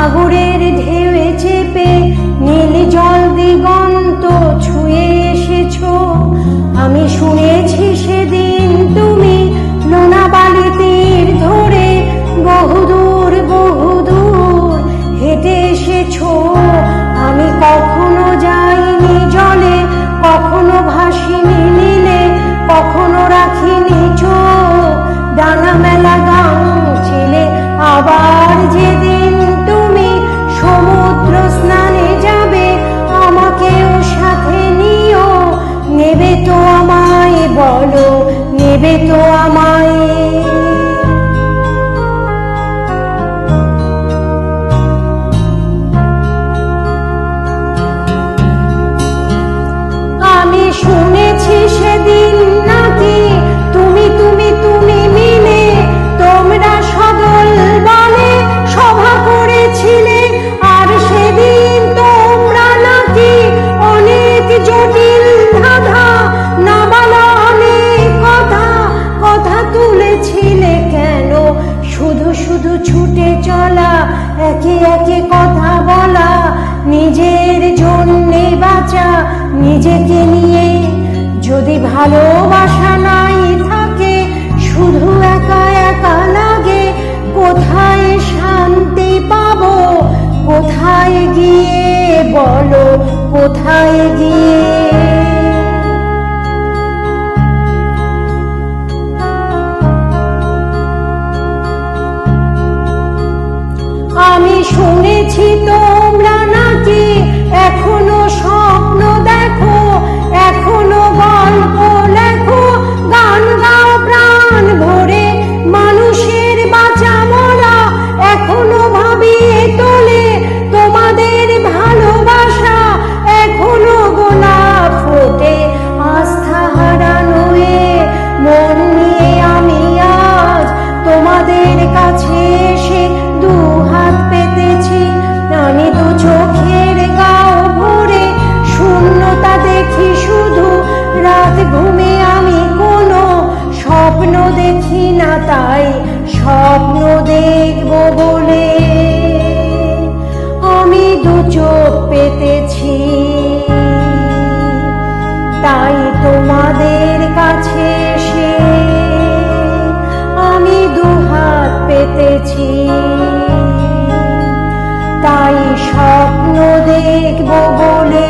সাগরের ঢেউয়ে চেপে নীল জল দিগন্ত ছুঁয়ে এসেছো। আমি শুনেছি সেদিন তুমি লোনাবালি তীর ধরে বহুদূর বহুদূর হেঁটে এসেছো। আমি কখনো যাইনি জলে, কখনো ভাসিনি নীলে, কখনো রাখিনি চোখ ডানা মেলা গান ছিলে। আবার যেদিন তুমি সমুদ্র স্নানে যাবে, আমাকেও সাথে নিও। নেবে তো আমায়, বলো নেবে তো আমায়? আমি শুনেছি সেদিন নাকি তুমি তুমি তুমি মিলে তোমরা সদল বলে সভা করেছিলে। আর সেদিন তোমরা নাকি অনেক জটিল ধাঁধা না বলা অনেক কথা কথা তুলেছিলে। কেন শুধু শুধু ছুটে চলা, একে একে কথা বলা, নিজের জন্যে বাঁচা, নিজেকে নিয়ে? যদি ভালোবাসা নাই থাকে, শুধু একা একা লাগে, কোথায় শান্তি পাবো? কোথায় গিয়ে, বলো কোথায় গিয়ে? আমি শুনেছি তোমরা নাকি এখনো স্বপ্ন দেখো, এখনো গল্প লেখো, গান গাও প্রাণ ভরে, মানুষের বাঁচা মরা এখনো ভাবিয়ে তোলে তোমাদের ভালোবাসা। এখনো গোলাপ ফোটে আস্থা হারানো মন নিয়ে আমি আজ তোমাদের কাছে এসে দু হাত পেতেছি। আমি দু চোখের গাও ভরে শূন্যতা দেখি শুধু, রাত ঘুমে আমি কোনো স্বপ্ন দেখি না, তাই স্বপ্ন দেখব বলে আমি দু চোখ পেতেছি। তাই তোমাদের কাছে এসে আমি দু হাত পেতেছি, তাই স্বপ্ন দেখব বলে।